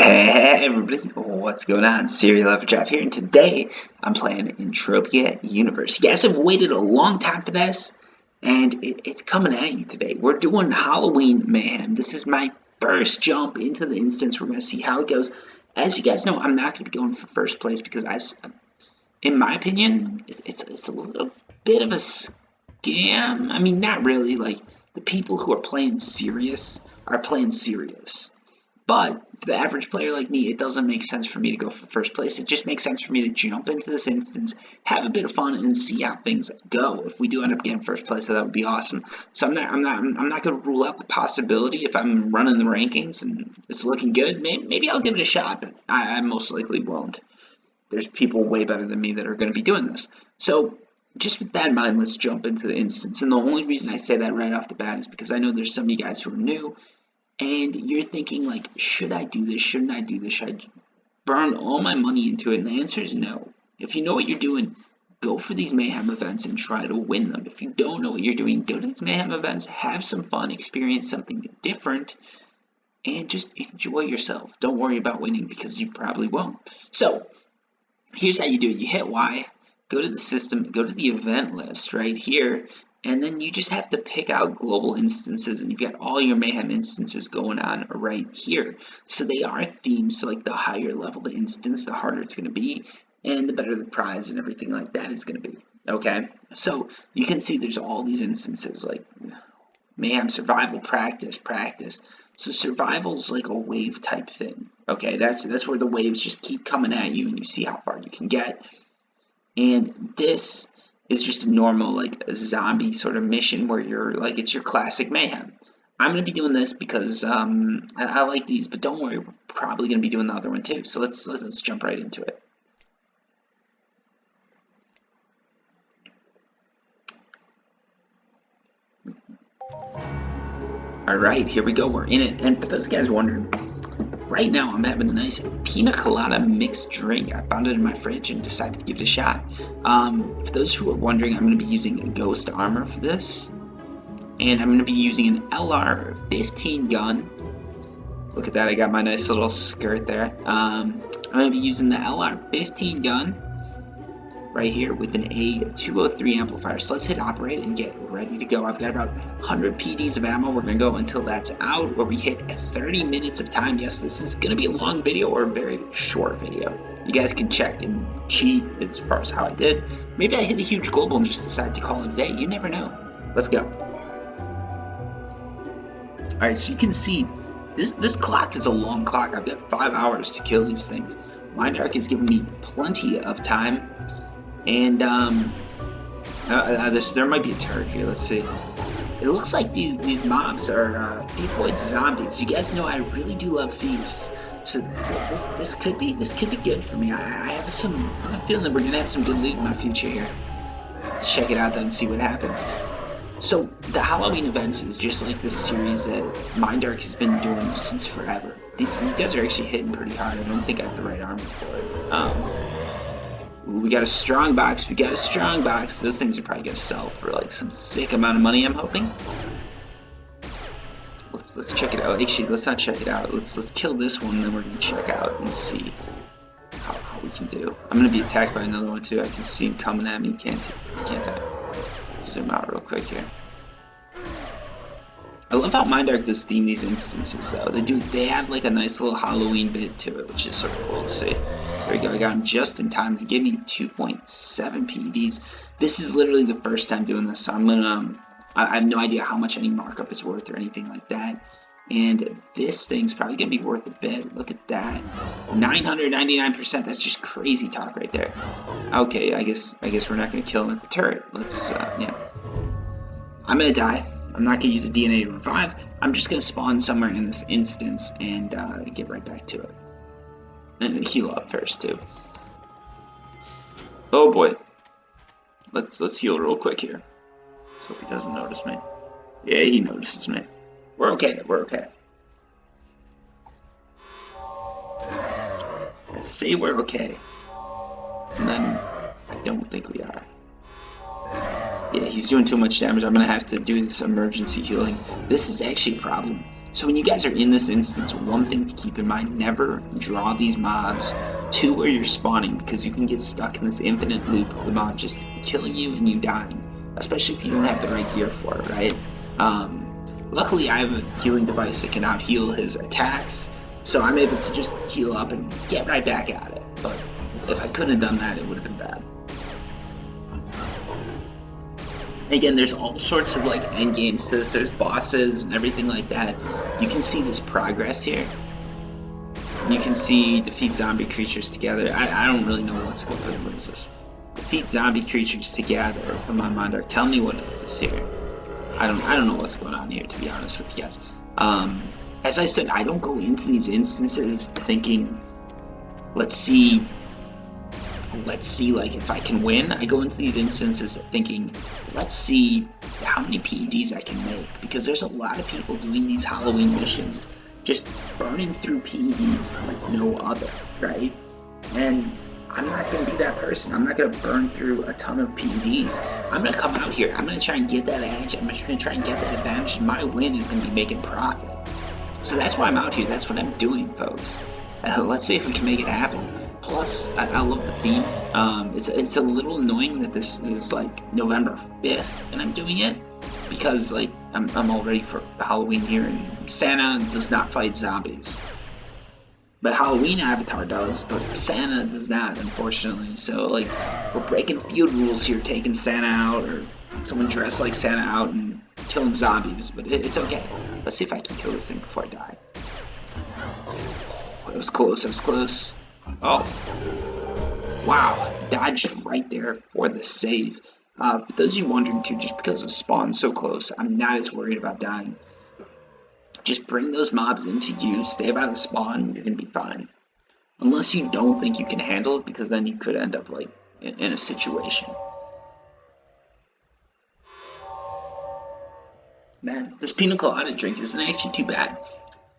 Hey everybody, what's going on? Serial Lover Jeff here, and today I'm playing Entropia Universe. You guys have waited a long time for this, and it's coming at you today. We're doing Halloween Mayhem. This is my first jump into the instance. We're going to see how it goes. As you guys know, I'm not going to be going for first place because, in my opinion, it's a little bit of a scam. I mean, not really. Like, the people who are playing serious are playing serious. But for the average player like me, it doesn't make sense for me to go for first place. It just makes sense for me to jump into this instance, have a bit of fun, and see how things go. If we do end up getting first place, that would be awesome. So I'm not going to rule out the possibility if I'm running the rankings and it's looking good. Maybe I'll give it a shot, but I most likely won't. There's people way better than me that are going to be doing this. So just with that in mind, let's jump into the instance. And the only reason I say that right off the bat is because I know there's some of you guys who are new. And you're thinking, like, should I do this? Shouldn't I do this? Should I burn all my money into it? And the answer is no. If you know what you're doing, go for these Mayhem events and try to win them. If you don't know what you're doing, go to these Mayhem events, have some fun, experience something different, and just enjoy yourself. Don't worry about winning because you probably won't. So, here's how you do it. You hit Y, go to the system, go to the event list right here, and then you just have to pick out global instances, and you've got all your Mayhem instances going on right here. So they are themed, so like the higher level the instance, the harder it's going to be, and the better the prize and everything like that is going to be. Okay, so you can see there's all these instances, like Mayhem survival, practice. So survival's like a wave type thing. Okay, that's where the waves just keep coming at you, and you see how far you can get. And this is just a normal, like, a zombie sort of mission where you're, like, it's your classic Mayhem. I'm going to be doing this because I like these, but don't worry, we're probably going to be doing the other one too. So let's jump right into it. Alright, here we go, we're in it. And for those guys wondering, right now I'm having a nice pina colada mixed drink. I found it in my fridge and decided to give it a shot. For those who are wondering, I'm going to be using a ghost armor for this. And I'm going to be using an LR-15 gun. Look at that, I got my nice little skirt there. I'm going to be using the LR-15 gun right here with an A203 amplifier. So let's hit operate and get ready to go. I've got about 100 PDs of ammo. We're going to go until that's out, where we hit 30 minutes of time. Yes, this is going to be a long video or a very short video. You guys can check and cheat as far as how I did. Maybe I hit a huge global and just decided to call it a day. You never know. Let's go. Alright, so you can see this clock is a long clock. I've got 5 hours to kill these things. Mindark is giving me plenty of time. And there might be a turret here. Let's see. It looks like these mobs are decoy zombies. You guys know I really do love thieves, so this could be good for me. I have I'm feeling that we're gonna have some good loot in my future here. Let's check it out then and see what happens. So the Halloween events is just like this series that Mindark has been doing since forever. These guys are actually hitting pretty hard. I don't think I have the right armor for it. We got a strong box. Those things are probably gonna sell for like some sick amount of money, I'm hoping. Let's check it out. Actually, let's not check it out. Let's kill this one, and then we're gonna check out and see how we can do. I'm gonna be attacked by another one too. I can see him coming at me. Can't zoom out real quick here. I love how Mindark does theme these instances though. They have like a nice little Halloween bit to it, which is sort of cool to see. There we go, I got him just in time. He gave me 2.7 PEDs. This is literally the first time doing this, so I'm gonna, I have no idea how much any markup is worth or anything like that. And this thing's probably gonna be worth a bit. Look at that, 999%. That's just crazy talk right there. Okay, I guess we're not gonna kill him at the turret. Let's, yeah. I'm gonna die. I'm not gonna use a DNA to revive. I'm just gonna spawn somewhere in this instance and get right back to it. And heal up first too. Oh boy. Let's heal real quick here. Let's hope he doesn't notice me. Yeah, he notices me. We're okay. I say we're okay. And then I don't think we are. Yeah, he's doing too much damage. I'm gonna have to do this emergency healing. This is actually a problem. So when you guys are in this instance, one thing to keep in mind, never draw these mobs to where you're spawning, because you can get stuck in this infinite loop of the mob just killing you and you dying, especially if you don't have the right gear for it, right? Luckily, I have a healing device that can out-heal his attacks, so I'm able to just heal up and get right back at it. But if I couldn't have done that, it would have been bad. Again, there's all sorts of like end games to this. There's bosses and everything like that. You can see this progress here. You can see defeat zombie creatures together. I don't really know what's going on. What is this? Defeat zombie creatures together. Come on, Mondark, tell me what it is here. I don't know what's going on here, to be honest with you guys. As I said, I don't go into these instances thinking, let's see like if I can win. I go into these instances thinking, let's see how many PEDs I can make, because there's a lot of people doing these Halloween missions just burning through PEDs like no other, right? And I'm not going to be that person. I'm not going to burn through a ton of PEDs. I'm going to come out here. I'm going to try and get that edge. I'm going to try and get that advantage. And my win is going to be making profit. So that's why I'm out here. That's what I'm doing, folks. Let's see if we can make it happen. Plus, I love the theme. It's a little annoying that this is like November 5th and I'm doing it, because like I'm all ready for Halloween here, and Santa does not fight zombies. But Halloween Avatar does, but Santa does not, unfortunately. So, like, we're breaking field rules here, taking Santa out, or someone dressed like Santa out and killing zombies. But it's okay. Let's see if I can kill this thing before I die. That was close, that was close. Oh. Wow, dodged right there for the save. For those of you wondering, too, just because the spawn's so close, I'm not as worried about dying. Just bring those mobs into you, stay by the spawn, you're going to be fine. Unless you don't think you can handle it, because then you could end up like in a situation. Man, this pina colada drink isn't actually too bad.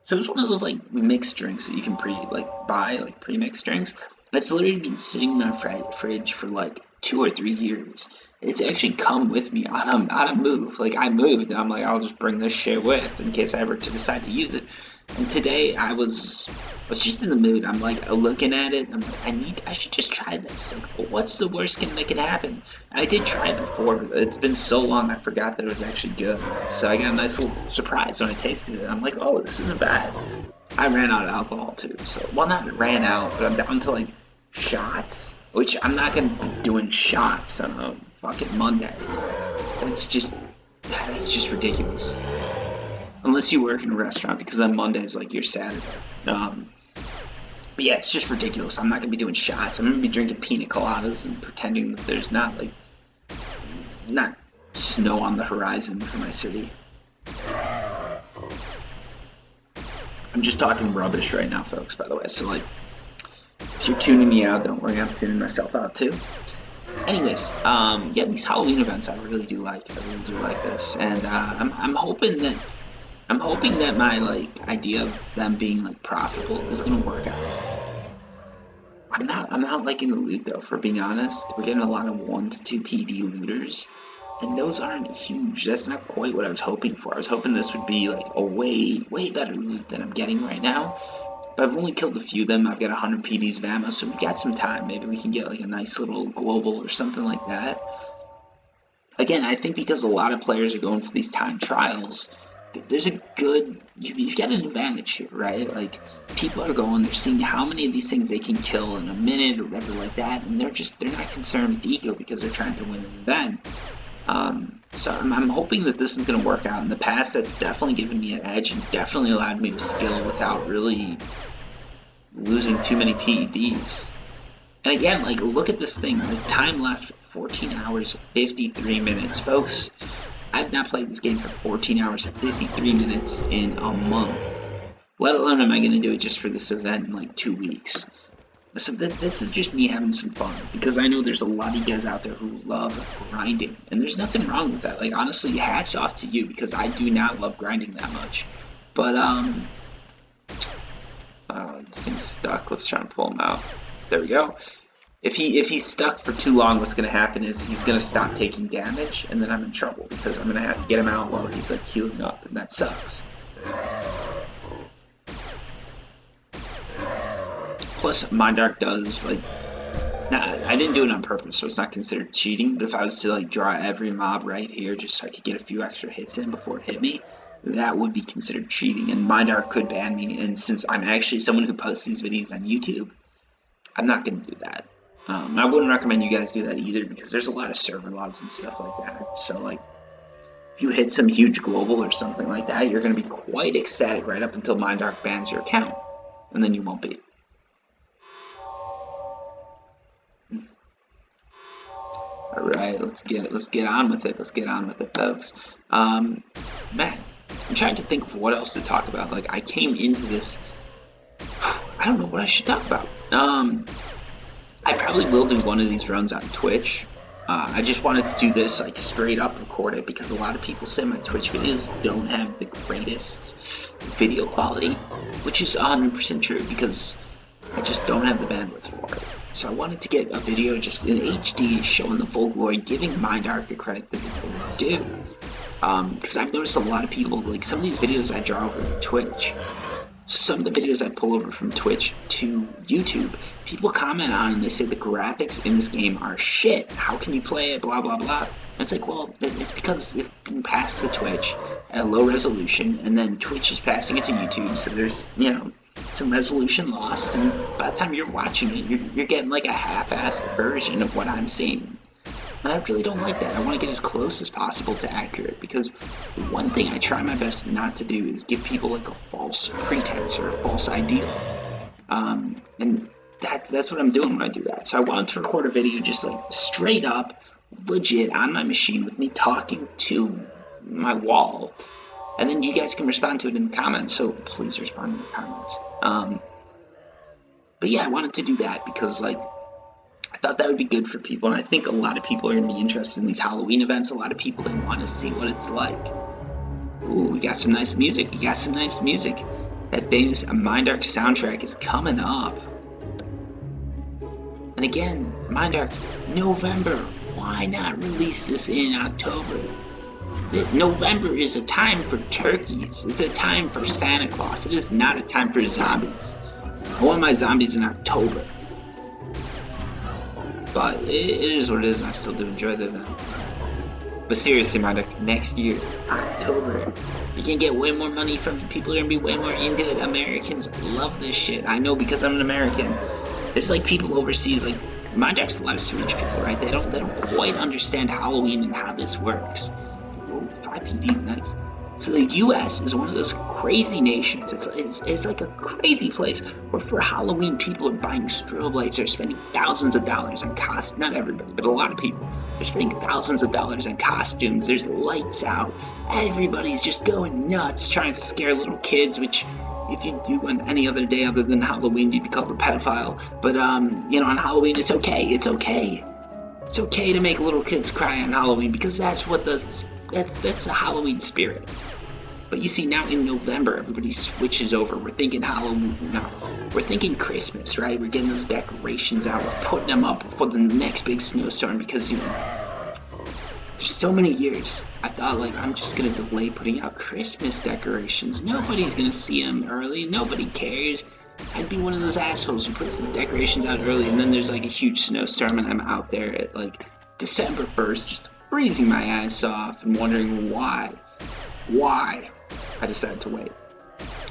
So it's one of those like mixed drinks that you can buy, like pre-mixed drinks. It's literally been sitting in my fridge for like 2 or 3 years. It's actually come with me on a move. Like, I moved and I'm like, I'll just bring this shit with in case I ever decide to use it. And today I was just in the mood. I'm like looking at it. I'm like, I should just try this. Like, what's the worst can make it happen? I did try it before, but it's been so long I forgot that it was actually good. So I got a nice little surprise when I tasted it. I'm like, oh, this isn't bad. I ran out of alcohol too. So, well, not ran out, but I'm down to like shots, which I'm not gonna be doing shots on a fucking Monday. That's just ridiculous. Unless you work in a restaurant, because then Monday is like your Saturday. But yeah, it's just ridiculous. I'm not gonna be doing shots. I'm gonna be drinking pina coladas and pretending that there's not snow on the horizon for my city. I'm just talking rubbish right now, folks, by the way. So like, if you're tuning me out, don't worry, I'm tuning myself out too. Anyways, yeah, these Halloween events I really do like. I really do like this, and I'm hoping that my like idea of them being like profitable is gonna work out. I'm not liking the loot though, for being honest. We're getting a lot of 1 to 2 PD looters, and those aren't huge. That's not quite what I was hoping for. I was hoping this would be like a way better loot than I'm getting right now. But I've only killed a few of them. I've got 100 PDs of ammo, so we've got some time. Maybe we can get like a nice little global or something like that. Again, I think because a lot of players are going for these time trials, there's a good, you've got an advantage here, right? Like, people are going, they're seeing how many of these things they can kill in a minute or whatever like that, and they're not concerned with ego because they're trying to win an event. So I'm hoping that this is going to work out. In the past, that's definitely given me an edge and definitely allowed me to skill without really losing too many PEDs. And again, like, look at this thing. Like, time left, 14 hours, 53 minutes. Folks, I've not played this game for 14 hours and 53 minutes in a month. Let alone am I going to do it just for this event in like 2 weeks. So this is just me having some fun, because I know there's a lot of you guys out there who love grinding, and there's nothing wrong with that. Like, honestly, hats off to you, because I do not love grinding that much. But this thing's stuck. Let's try and pull him out. There we go. If he's stuck for too long, what's gonna happen is he's gonna stop taking damage, and then I'm in trouble because I'm gonna have to get him out while he's like healing up, and that sucks. Plus, Mindark does, like, nah, I didn't do it on purpose, so it's not considered cheating, but if I was to, like, draw every mob right here just so I could get a few extra hits in before it hit me, that would be considered cheating, and Mindark could ban me, and since I'm actually someone who posts these videos on YouTube, I'm not going to do that. I wouldn't recommend you guys do that either, because there's a lot of server logs and stuff like that, so, like, if you hit some huge global or something like that, you're going to be quite ecstatic right up until Mindark bans your account, and then you won't be. Alright, let's get on with it. Let's get on with it, folks. Man, I'm trying to think of what else to talk about. Like, I came into this, I don't know what I should talk about. I probably will do one of these runs on Twitch. I just wanted to do this, like, straight up record it, because a lot of people say my Twitch videos don't have the greatest video quality, which is 100% true, because I just don't have the bandwidth for it. So I wanted to get a video just in HD showing the full glory, giving Mindark the credit that they do. Because I've noticed a lot of people, like, some of these videos I draw over to Twitch, some of the videos I pull over from Twitch to YouTube, people comment on and they say the graphics in this game are shit. How can you play it? Blah, blah, blah. And it's like, well, it's because it's being passed to Twitch at a low resolution, and then Twitch is passing it to YouTube, so there's, you know, some resolution lost, and by the time you're watching it, you're getting like a half-assed version of what I'm seeing. And I really don't like that. I want to get as close as possible to accurate, because the one thing I try my best not to do is give people like a false pretense or a false ideal. And that's what I'm doing when I do that. So I wanted to record a video just like straight up, legit, on my machine with me talking to my wall. And then you guys can respond to it in the comments, so please respond in the comments. But yeah, I wanted to do that because, like, I thought that would be good for people, and I think a lot of people are going to be interested in these Halloween events. A lot of people, they want to see what it's like. Ooh, we got some nice music. That famous Mindark soundtrack is coming up. And again, Mindark, November. Why not release this in October? November is a time for turkeys. It's a time for Santa Claus. It is not a time for zombies. I want my zombies in October. But it is what it is, and I still do enjoy the event. But seriously, Mindark, next year, October, you can get way more money from it. People are going to be way more into it. Americans love this shit. I know, because I'm an American. There's like people overseas, like, Mindark's a lot of Swedish people, right? They don't quite understand Halloween and how this works. 5 PD is nice. So the U.S. is one of those crazy nations. It's like a crazy place where for Halloween people are buying strobe lights. They're spending thousands of dollars on costumes. Not everybody, but a lot of people. They're spending thousands of dollars on costumes. There's lights out. Everybody's just going nuts trying to scare little kids, which if you do on any other day other than Halloween, you'd be called a pedophile. But, you know, on Halloween, it's okay. It's okay. It's okay to make little kids cry on Halloween, because that's what that's the Halloween spirit. But you see, now in November, everybody switches over. We're thinking Halloween now. We're thinking Christmas, right? We're getting those decorations out. We're putting them up before the next big snowstorm, because, you know, there's so many years. I thought, like, I'm just going to delay putting out Christmas decorations. Nobody's going to see them early. Nobody cares. I'd be one of those assholes who puts the decorations out early, and then there's, like, a huge snowstorm, and I'm out there at, like, December 1st, just freezing my ass off and wondering why I decided to wait.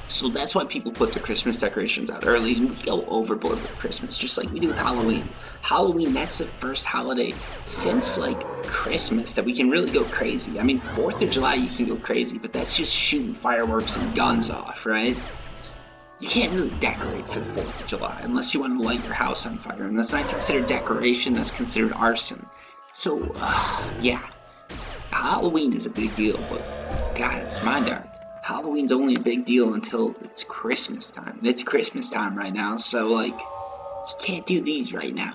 So that's why people put their Christmas decorations out early, and we go overboard with Christmas, just like we do with Halloween. Halloween, that's the first holiday since, like, Christmas that we can really go crazy. I mean, 4th of July you can go crazy, but that's just shooting fireworks and guns off, right? You can't really decorate for the 4th of July unless you want to light your house on fire, and that's not considered decoration, that's considered arson. So, yeah, Halloween is a big deal, but guys, Mindark, Halloween's only a big deal until it's Christmas time. And it's Christmas time right now, so, like, you can't do these right now.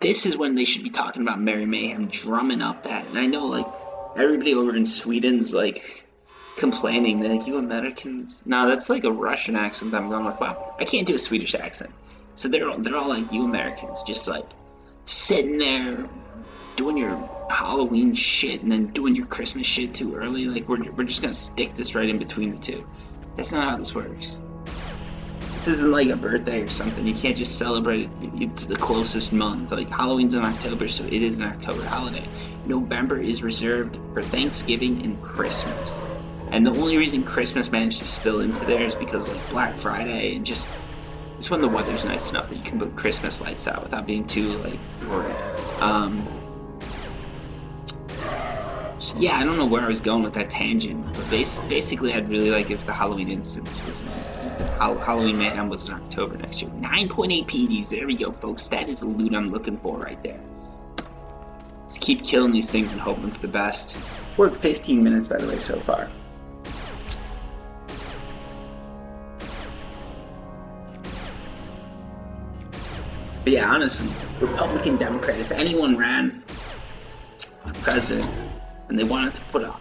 This is when they should be talking about Merry Mayhem, drumming up that. And I know, like, everybody over in Sweden's, like, complaining that, like, you Americans... No, that's like a Russian accent I'm going with. Wow, I can't do a Swedish accent. So they're all like, you Americans, just, like, sitting there doing your Halloween shit and then doing your Christmas shit too early. Like, we're just gonna stick this right in between the two. That's not how this works. This isn't like a birthday or something. You can't just celebrate it to the closest month. Like Halloween's in October, so it is an October holiday. November is reserved for Thanksgiving and Christmas. And the only reason Christmas managed to spill into there is because like Black Friday and just it's when the weather's nice enough that you can put Christmas lights out without being too like worried. So yeah, I don't know where I was going with that tangent, but basically I'd really like if the Halloween instance was Halloween Mayhem was in October next year. 9.8 PDs, there we go, folks. That is the loot I'm looking for right there. Just keep killing these things and hoping for the best. We're at 15 minutes, by the way, so far. But yeah, honestly, Republican, Democrat, if anyone ran for president and they wanted to put a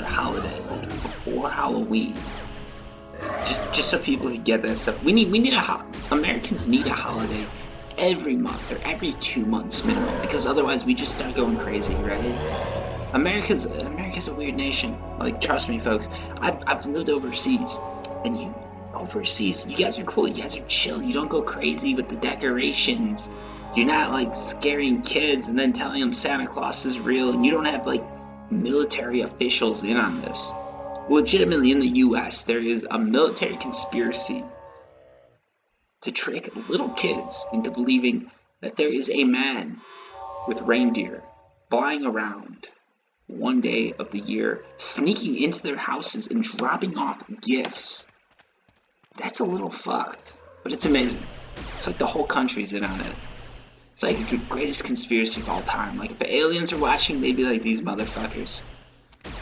holiday like before Halloween, just so people could get that stuff. Americans need a holiday every month or every 2 months minimum, because otherwise we just start going crazy, right? America's a weird nation. Like, trust me, folks. I've lived overseas, and overseas, you guys are cool. You guys are chill. You don't go crazy with the decorations. You're not like scaring kids and then telling them Santa Claus is real, and you don't have like military officials in on this. Legitimately, in the U.S., there is a military conspiracy to trick little kids into believing that there is a man with reindeer flying around one day of the year, sneaking into their houses and dropping off gifts. That's a little fucked, but it's amazing. It's like the whole country's in on it. It's like the greatest conspiracy of all time. Like, if the aliens are watching, they'd be like, these motherfuckers.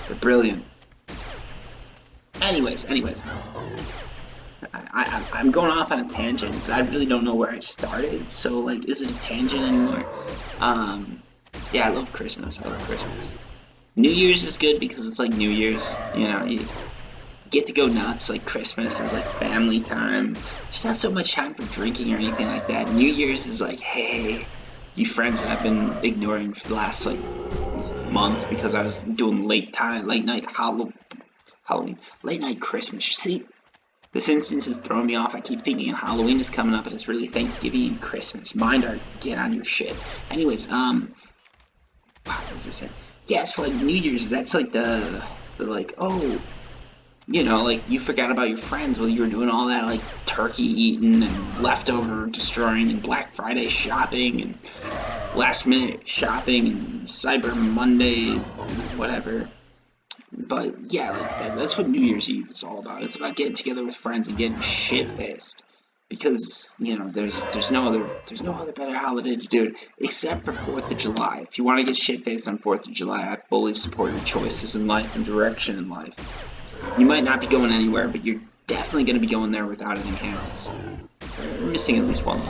They're brilliant. Anyways, I'm going off on a tangent, but I really don't know where I started, so, like, is it a tangent anymore? Yeah, I love Christmas. New Year's is good because it's like New Year's, you know, you get to go nuts. Like, Christmas is like family time. There's not so much time for drinking or anything like that. New Year's is like, hey, you friends that I've been ignoring for the last like month because I was doing late night Halloween, late night Christmas. See, this instance is throwing me off. I keep thinking Halloween is coming up, but it's really Thanksgiving and Christmas. Get on your shit. Anyways, what was I saying? Yes, like New Year's, that's like the like, oh, you know, like you forgot about your friends while you were doing all that like turkey eating and leftover destroying and Black Friday shopping and last minute shopping and Cyber Monday, whatever. But yeah, like that's what New Year's Eve is all about. It's about getting together with friends and getting shit faced. Because, you know, there's no other better holiday to do it except for 4th of July. If you want to get shit faced on 4th of July, I fully support your choices in life and direction in life. You might not be going anywhere, but you're definitely going to be going there without any hands. You're missing at least one.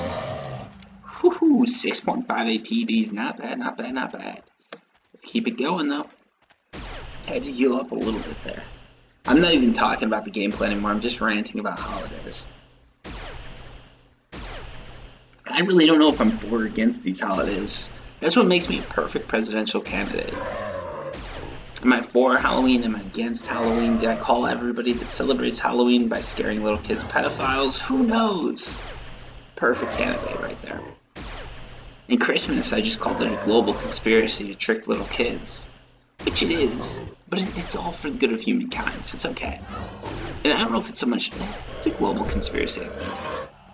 Woohoo, 6.5 APDs, not bad. Let's keep it going though. Had to heal up a little bit there. I'm not even talking about the gameplay anymore, I'm just ranting about holidays. I really don't know if I'm for or against these holidays. That's what makes me a perfect presidential candidate. Am I for Halloween? Am I against Halloween? Did I call everybody that celebrates Halloween by scaring little kids pedophiles? Who knows? Perfect candidate right there. And Christmas, I just called it a global conspiracy to trick little kids. Which it is, but it's all for the good of humankind, so it's okay. And I don't know if it's so much, it's a global conspiracy, I think.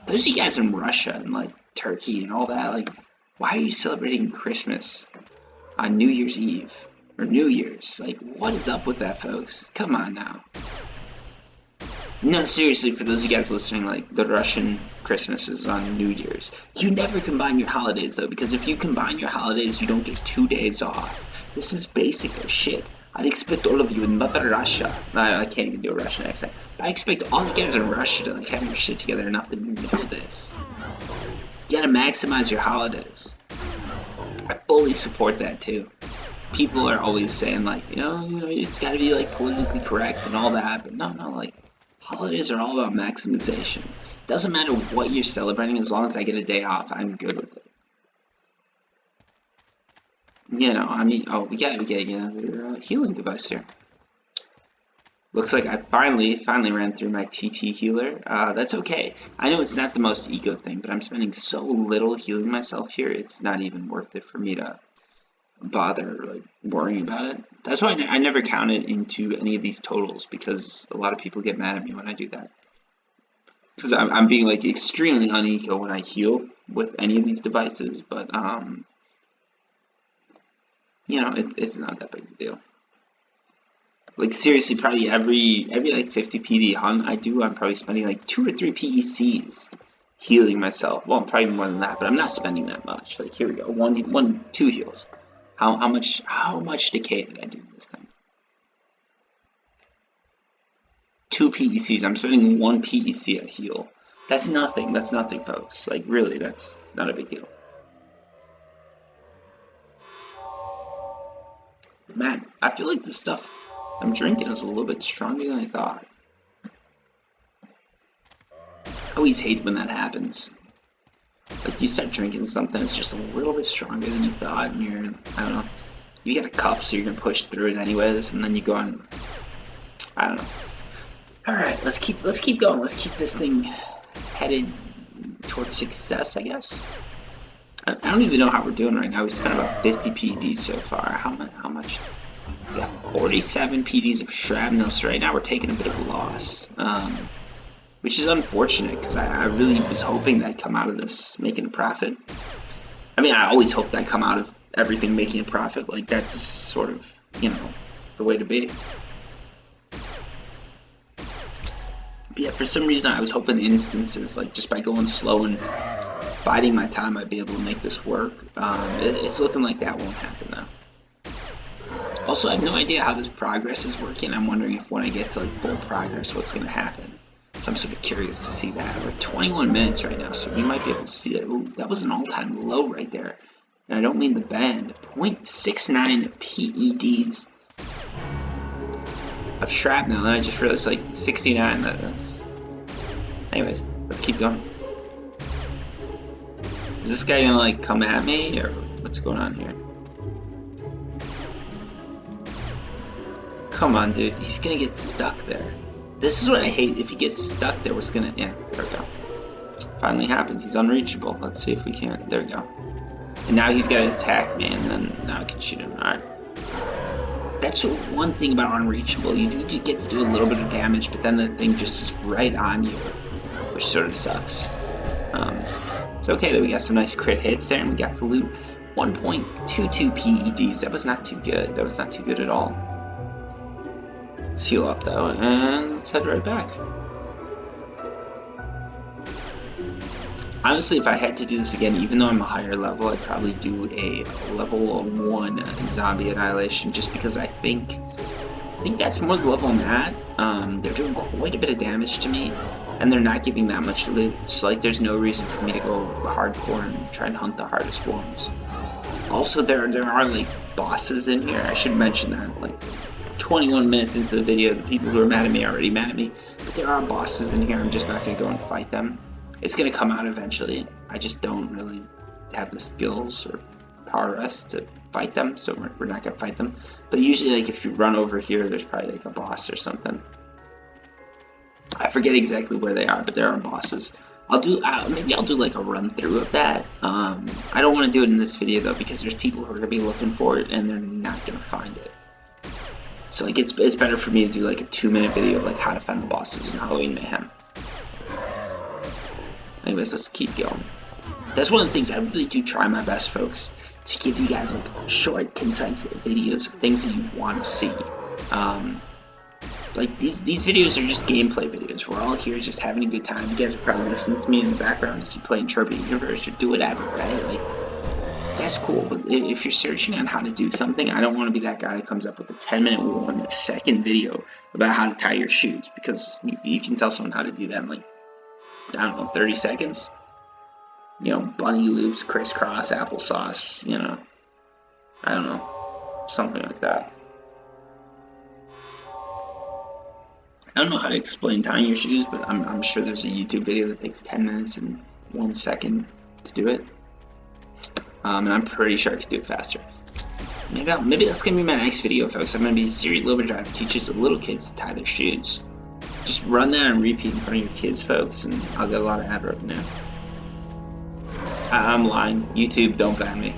Those of you guys in Russia and like Turkey and all that, like, why are you celebrating Christmas on New Year's Eve or New Year's? Like, what is up with that, folks? Come on now. No, seriously, for those of you guys listening, like, the Russian Christmas is on New Year's. You never combine your holidays, though, because if you combine your holidays, you don't get 2 days off. This is basic as shit. I'd expect all of you in Mother Russia. I can't even do a Russian accent. But I expect all you guys in Russia to like have your shit together enough to know this. You gotta maximize your holidays. I fully support that too. People are always saying like, you know, it's gotta be like politically correct and all that, but no, like holidays are all about maximization. Doesn't matter what you're celebrating, as long as I get a day off, I'm good with it. You know, I mean, oh, we got another healing device here. Looks like I finally ran through my TT healer. That's okay. I know it's not the most ego thing, but I'm spending so little healing myself here, it's not even worth it for me to bother like worrying about it. That's why I never count it into any of these totals, because a lot of people get mad at me when I do that. Because I'm being like extremely unequal when I heal with any of these devices, but you know, it's not that big of a deal. Like seriously, probably every like 50 PD hunt I do, I'm probably spending like 2 or 3 PECs healing myself. Well, probably more than that, but I'm not spending that much. Like here we go, two heals. How much decay did I do in this thing? 2 PECs. I'm spending 1 PEC a heal. That's nothing. That's nothing, folks. Like really, that's not a big deal. Man, I feel like this stuff I'm drinking is a little bit stronger than I thought. I always hate when that happens. Like you start drinking something that's just a little bit stronger than you thought, and you're, I don't know, you get a cup, so you're gonna push through it anyways, and then you go on. I don't know. All right, let's keep going. Let's keep this thing headed towards success, I guess. I don't even know how we're doing right now. We spent about 50 PDs so far. How much? We got 47 PDs of shrapnel, so right now we're taking a bit of a loss, which is unfortunate because I really was hoping that I'd come out of this making a profit. I mean, I always hope that I come out of everything making a profit. Like that's sort of, you know, the way to be. But yeah, for some reason I was hoping instances, like just by going slow and biding my time, I'd be able to make this work. It's looking like that won't happen though. Also, I have no idea how this progress is working. I'm wondering if when I get to like full progress, what's going to happen. So I'm sort of curious to see that. We're at 21 minutes right now, so we might be able to see it. Ooh, that was an all-time low right there. And I don't mean the bend. 0.69 PEDs of shrapnel, and I just realized like 69. That's... Anyways, let's keep going. Is this guy gonna like come at me, or what's going on here? Come on, dude. He's gonna get stuck there. This is what I hate. If he gets stuck there, what's gonna... Yeah, there we go. Finally happened. He's unreachable. Let's see if we can... There we go. And now he's gotta attack me, and then now I can shoot him. Alright. That's the one thing about unreachable. You do get to do a little bit of damage, but then the thing just is right on you, which sort of sucks. It's okay that we got some nice crit hits there, and we got the loot. 1.22 PEDs. That was not too good. That was not too good at all. Let's heal up though, and let's head right back. Honestly, if I had to do this again, even though I'm a higher level, I'd probably do a level 1 zombie annihilation, just because I think that's more the level I'm at. They're doing quite a bit of damage to me, and they're not giving that much loot, so like there's no reason for me to go hardcore and try and hunt the hardest ones. Also, there are like bosses in here. I should mention that, like 21 minutes into the video, the people who are mad at me are already mad at me, but there are bosses in here. I'm just not going to go and fight them. It's going to come out eventually. I just don't really have the skills or power rest to fight them, so we're not going to fight them. But usually, like, if you run over here, there's probably like a boss or something. I forget exactly where they are, but there are bosses. Maybe I'll do like a run through of that. I don't want to do it in this video though, because there's people who are going to be looking for it and they're not going to find it. So like it's better for me to do like a 2-minute video of like how to find the bosses in Halloween Mayhem. Anyways, let's keep going. That's one of the things I really do try my best, folks, to give you guys like short, concise videos of things that you want to see. Like these videos are just gameplay videos. We're all here just having a good time. You guys are probably listening to me in the background as you play Entropia Universe or do whatever, right? Like that's cool. But if you're searching on how to do something, I don't want to be that guy that comes up with a 10-minute, 1-second video about how to tie your shoes, because you can tell someone how to do that in like, I don't know, 30 seconds. You know, bunny loops, crisscross, applesauce, you know, I don't know, something like that. I don't know how to explain tying your shoes, but I'm sure there's a YouTube video that takes 10 minutes and 1 second to do it. And I'm pretty sure I could do it faster. Maybe that's gonna be my next video, folks. I'm gonna be a serial overdrive that teaches the little kids to tie their shoes. Just run that on repeat in front of your kids, folks, and I'll get a lot of ad revenue. I'm lying. YouTube, don't ban me.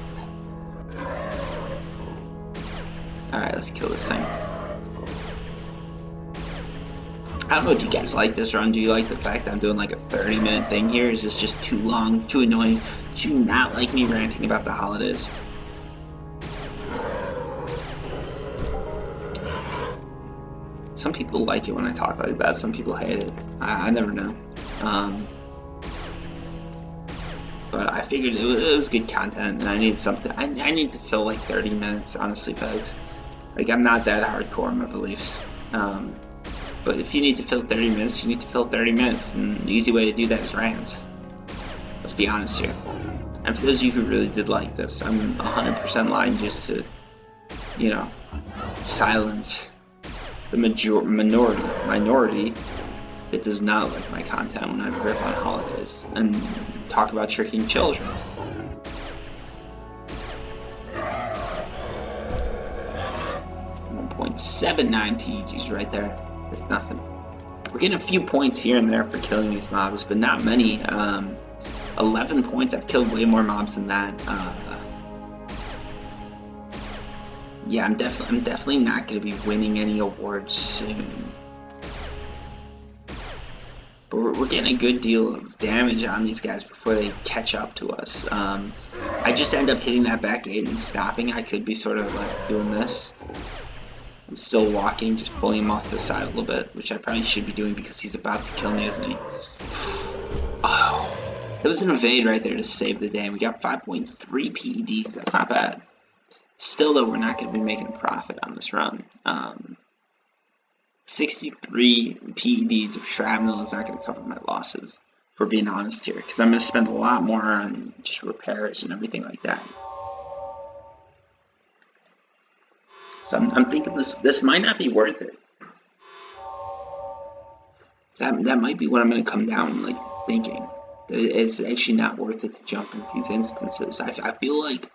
Alright, let's kill this thing. I don't know if you guys like this run. Do you like the fact that I'm doing like a 30-minute thing here? Is this just too long, too annoying? Do you not like me ranting about the holidays? Some people like it when I talk like that. Some people hate it. I never know. But I figured it was good content, and I need something. I need to fill like 30 minutes, honestly, folks. Like, I'm not that hardcore in my beliefs. But if you need to fill 30 minutes, you need to fill 30 minutes, and the easy way to do that is rants. Let's be honest here. And for those of you who really did like this, I'm 100% lying just to, you know, silence the minority that does not like my content when I rip on holidays and talk about tricking children. .79 PEGs right there. That's nothing. We're getting a few points here and there for killing these mobs, but not many. 11 points. I've killed way more mobs than that. Yeah, I'm definitely not going to be winning any awards soon. But we're getting a good deal of damage on these guys before they catch up to us. I just end up hitting that back gate and stopping. I could be sort of like doing this. I'm still walking, just pulling him off to the side a little bit, which I probably should be doing because he's about to kill me, isn't he? Oh, there was an evade right there to save the day. We got 5.3 PEDs. That's not bad. Still, though, we're not going to be making a profit on this run. 63 PEDs of shrapnel is not going to cover my losses, if we're being honest here, because I'm going to spend a lot more on just repairs and everything like that. So I'm thinking this might not be worth it. That might be what I'm going to come down like thinking. That it's actually not worth it to jump into these instances. I feel like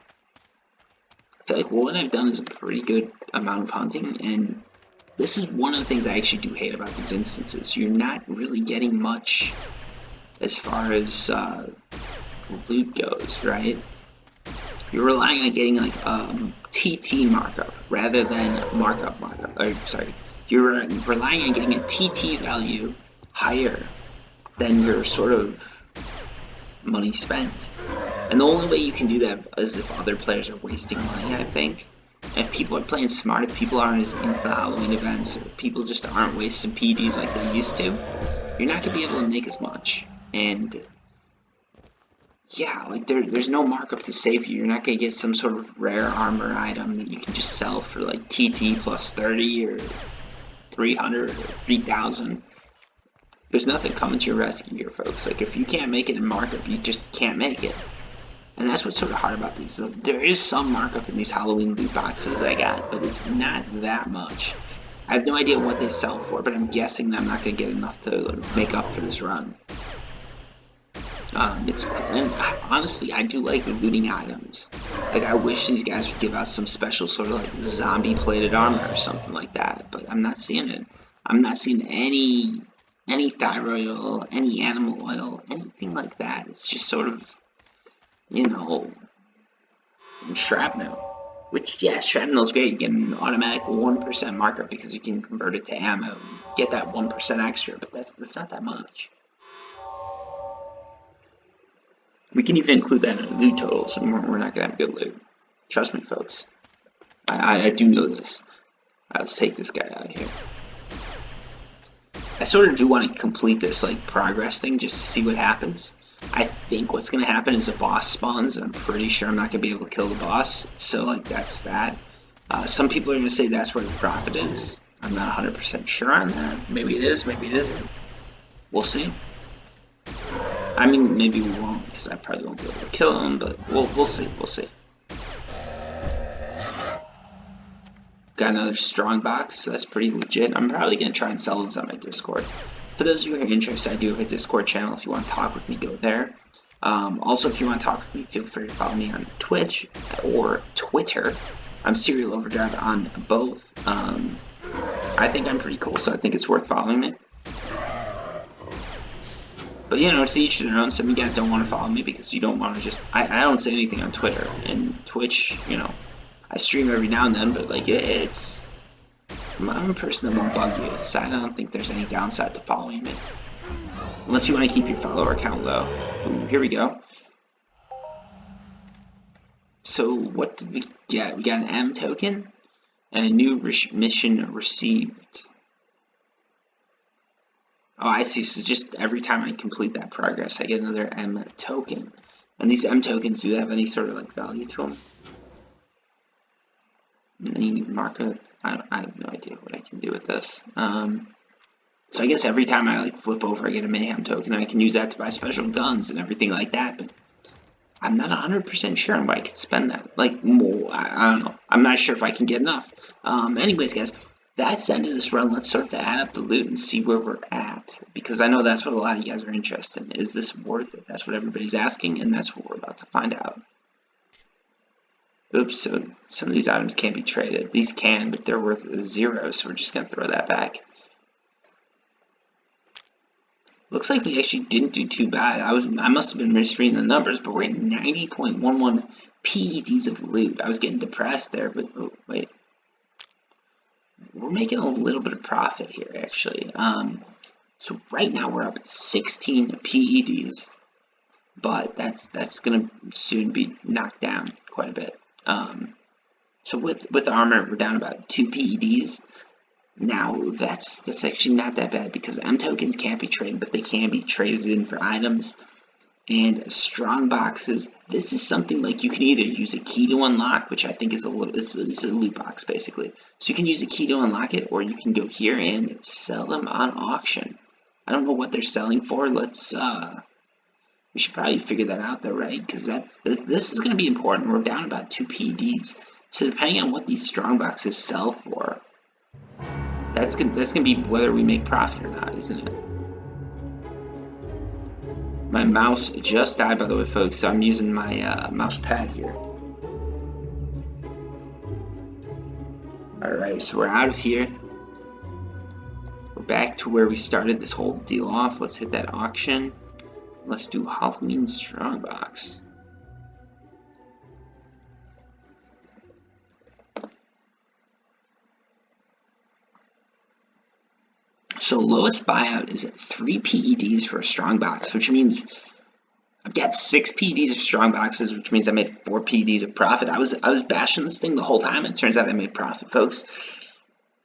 what I've done is a pretty good amount of hunting, and this is one of the things I actually do hate about these instances. You're not really getting much as far as loot goes, right? You're relying on getting like TT markup rather than markup. Or sorry, you're relying on getting a TT value higher than your sort of money spent. And the only way you can do that is if other players are wasting money, I think. If people are playing smart, if people aren't as into the Halloween events, or people just aren't wasting PDs like they used to, you're not going to be able to make as much. And yeah, like there's no markup to save you. You're not going to get some sort of rare armor item that you can just sell for like TT plus 30 or 300 or 3,000. There's nothing coming to your rescue here, folks. Like, if you can't make it in markup, you just can't make it. And that's what's sort of hard about these. So there is some markup in these Halloween loot boxes that I got, but it's not that much. I have no idea what they sell for, but I'm guessing that I'm not going to get enough to make up for this run. Honestly, I do like looting items. Like, I wish these guys would give out some special sort of like zombie plated armor or something like that, but I'm not seeing it. I'm not seeing any thyroid oil, any animal oil, anything like that. It's just sort of, you know, shrapnel. Which, yeah, shrapnel's great. You get an automatic 1% markup because you can convert it to ammo. Get that 1% extra, but that's not that much. We can even include that in our loot totals, and we're not going to have good loot. Trust me, folks. I do know this. Let's take this guy out of here. I sort of do want to complete this like progress thing just to see what happens. I think what's going to happen is a boss spawns, and I'm pretty sure I'm not going to be able to kill the boss. So like that's that. Some people are going to say that's where the profit is. I'm not 100% sure on that. Maybe it is, maybe it isn't. We'll see. I mean, maybe we won't, because I probably won't be able to kill him, but we'll see, we'll see. Got another strong box, so that's pretty legit. I'm probably going to try and sell those on my Discord. For those of you who are interested, I do have a Discord channel. If you want to talk with me, go there. Also, if you want to talk with me, feel free to follow me on Twitch or Twitter I'm Serial Overdrive on both. I think I'm pretty cool, so I think it's worth following me. But you know, it's each their own. Some of you guys don't want to follow me because you don't want to just. I don't say anything on Twitter and Twitch. You know, I stream every now and then, but like it's. I'm a person that won't bug you, so I don't think there's any downside to following me. Unless you want to keep your follower count low. Ooh, here we go. So what did we get? We got an M token and a new mission received. Oh, I see. So just every time I complete that progress, I get another M token. And these M tokens, do they have any sort of like value to them? Any markup? I have no idea what I can do with this. So I guess every time I like flip over, I get a Mayhem token, and I can use that to buy special guns and everything like that. But I'm not 100% sure on what I could spend that. Like, more, I don't know. I'm not sure if I can get enough. Anyways, guys, that's the end of this run. Let's start to add up the loot and see where we're at. Because I know that's what a lot of you guys are interested in. Is this worth it? That's what everybody's asking, and that's what we're about to find out. Oops, so some of these items can't be traded. These can, but they're worth 0, so we're just going to throw that back. Looks like we actually didn't do too bad. I must have been misreading the numbers, but we're at 90.11 PEDs of loot. I was getting depressed there, but oh, wait. We're making a little bit of profit here, actually. So right now we're up at 16 PEDs, but that's gonna soon be knocked down quite a bit. So with armor, we're down about 2 PEDs. Now, that's actually not that bad because M tokens can't be traded, but they can be traded in for items. And strong boxes, this is something like you can either use a key to unlock, which I think is it's a loot box basically. So you can use a key to unlock it, or you can go here and sell them on auction. I don't know what they're selling for. We should probably figure that out though, right? Because this is going to be important. We're down about 2 PEDs. So depending on what these strong boxes sell for, that's gonna be whether we make profit or not, isn't it? My mouse just died, by the way, folks, so I'm using my mouse pad here. Alright, so we're out of here. We're back to where we started this whole deal off. Let's hit that auction. Let's do Halloween Strongbox. So lowest buyout is at 3 PEDs for a strong box, which means I've got 6 PEDs of strong boxes, which means I made 4 PEDs of profit. I was bashing this thing the whole time, and it turns out I made profit, folks.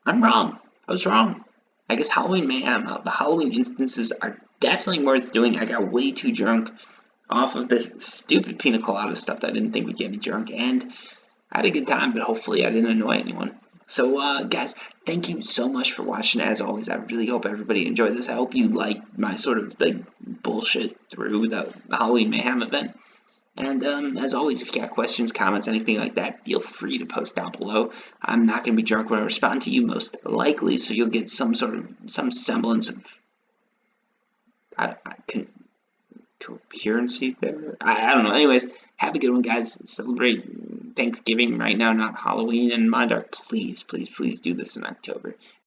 I'm wrong. I was wrong. I guess Halloween Mayhem, the Halloween instances are definitely worth doing. I got way too drunk off of this stupid pina colada stuff that I didn't think would get me drunk, and I had a good time, but hopefully I didn't annoy anyone. So, guys, thank you so much for watching. As always, I really hope everybody enjoyed this. I hope you liked my sort of like bullshit through the Halloween Mayhem event. And as always, if you got questions, comments, anything like that, feel free to post down below. I'm not going to be drunk when I respond to you, most likely, so you'll get some semblance of coherency there. I don't know. Anyways, have a good one, guys. Celebrate Thanksgiving right now, not Halloween. And mind please, please, please do this in October.